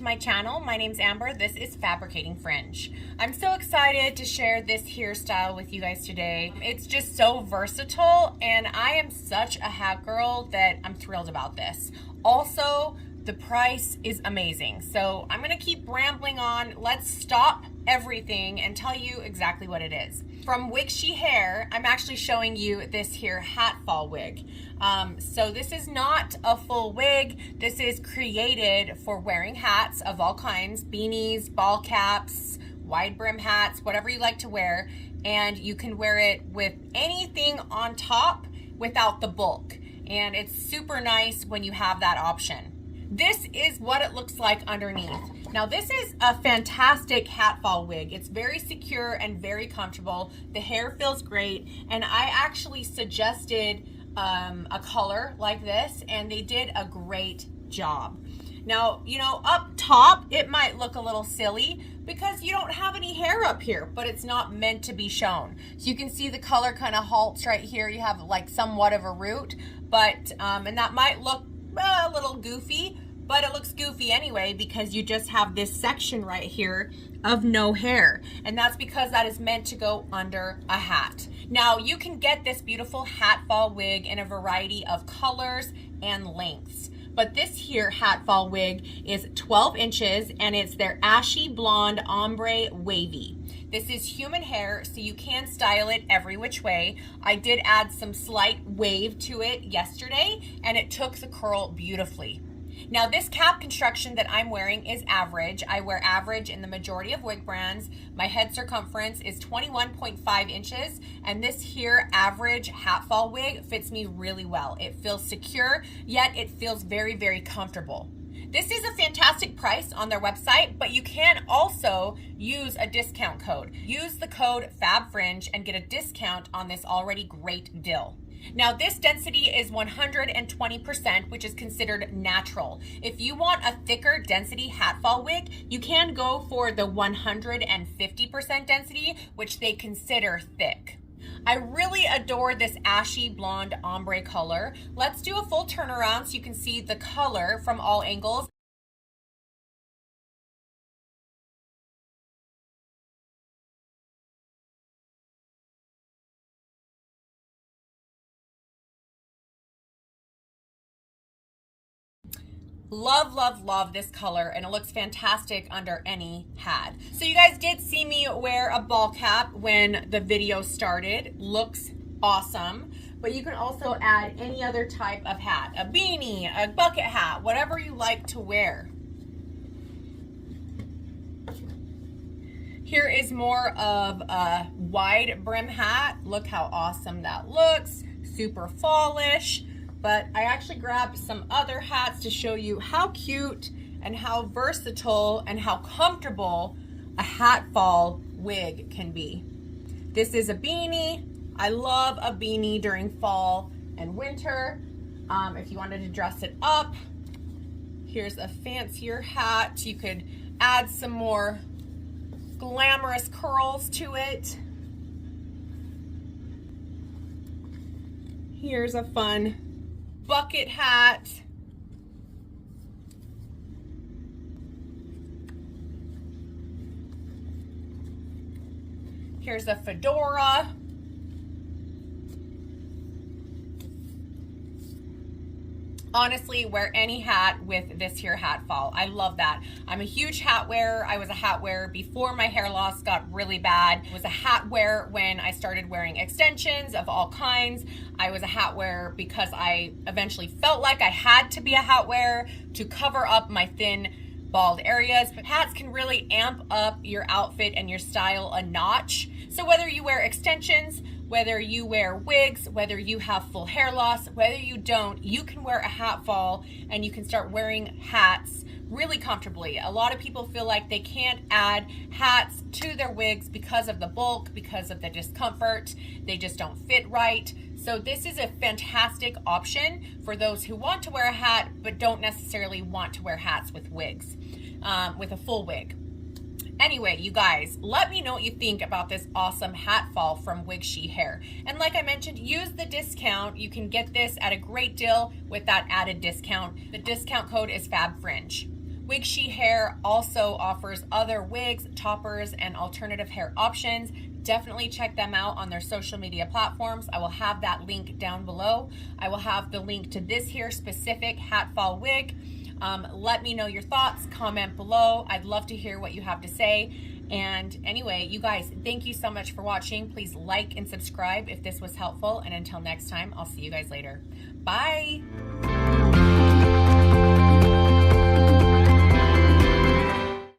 my channel. My name's Amber. This is Fabricating Fringe. I'm so excited to share this hairstyle with you guys today. It's just so versatile, and I am such a hat girl that I'm thrilled about this. Also, the price is amazing. So I'm gonna keep rambling on. Let's stop everything and tell you exactly what it is. From Wig She Hair, I'm actually showing you this here Hat Fall Wig. So this is not a full wig. This is created for wearing hats of all kinds, beanies, ball caps, wide brim hats, whatever you like to wear. And you can wear it with anything on top without the bulk. And it's super nice when you have that option. This is what it looks like underneath. Now this is a fantastic hat fall wig. It's very secure and very comfortable. The hair feels great, and I actually suggested a color like this, and they did a great job. Now, you know, up top it might look a little silly because you don't have any hair up here, but it's not meant to be shown. So you can see the color kind of halts right here. You have like somewhat of a root, but and that might look a little goofy, but it looks goofy anyway because you just have this section right here of no hair, and that's because that is meant to go under a hat. Now you can get this beautiful hat fall wig in a variety of colors and lengths, but this here hat fall wig is 12 inches and it's their ashy blonde ombre wavy. This is human hair, so you can style it every which way. I did add some slight wave to it yesterday, and it took the curl beautifully. Now this cap construction that I'm wearing is average. I wear average in the majority of wig brands. My head circumference is 21.5 inches, and this here average hat fall wig fits me really well. It feels secure, yet it feels very, very comfortable. This is a fantastic price on their website, but you can also use a discount code. Use the code FABFRINGE and get a discount on this already great deal. Now this density is 120%, which is considered natural. If you want a thicker density hat fall wig, you can go for the 150% density, which they consider thick. I really adore this ashy blonde ombre color. Let's do a full turnaround so you can see the color from all angles. Love, love, love this color, and it looks fantastic under any hat. So you guys did see me wear a ball cap when the video started. Looks awesome, but you can also add any other type of hat, a beanie, a bucket hat, whatever you like to wear. Here is more of a wide brim hat. Look how awesome that looks, super fallish. But I actually grabbed some other hats to show you how cute and how versatile and how comfortable a hat fall wig can be. This is a beanie. I love a beanie during fall and winter. If you wanted to dress it up, here's a fancier hat. You could add some more glamorous curls to it. Here's a fun bucket hat. Here's a fedora. Honestly, wear any hat with this here hat fall. I love that. I'm a huge hat wearer. I was a hat wearer before my hair loss got really bad. I was a hat wearer when I started wearing extensions of all kinds. I was a hat wearer because I eventually felt like I had to be a hat wearer to cover up my thin, bald areas. But hats can really amp up your outfit and your style a notch. So whether you wear extensions, whether you wear wigs, whether you have full hair loss, whether you don't, you can wear a hat fall and you can start wearing hats really comfortably. A lot of people feel like they can't add hats to their wigs because of the bulk, because of the discomfort. They just don't fit right. So this is a fantastic option for those who want to wear a hat but don't necessarily want to wear hats with wigs, with a full wig. Anyway, you guys, let me know what you think about this awesome hat fall from Wig She Hair. And like I mentioned, use the discount. You can get this at a great deal with that added discount. The discount code is FABFRINGE. Wig She Hair also offers other wigs, toppers, and alternative hair options. Definitely check them out on their social media platforms. I will have that link down below. I will have the link to this here specific Hat Fall Wig. Let me know your thoughts, comment below. I'd love to hear what you have to say. And anyway, you guys, thank you so much for watching. Please like and subscribe if this was helpful. And until next time, I'll see you guys later. Bye.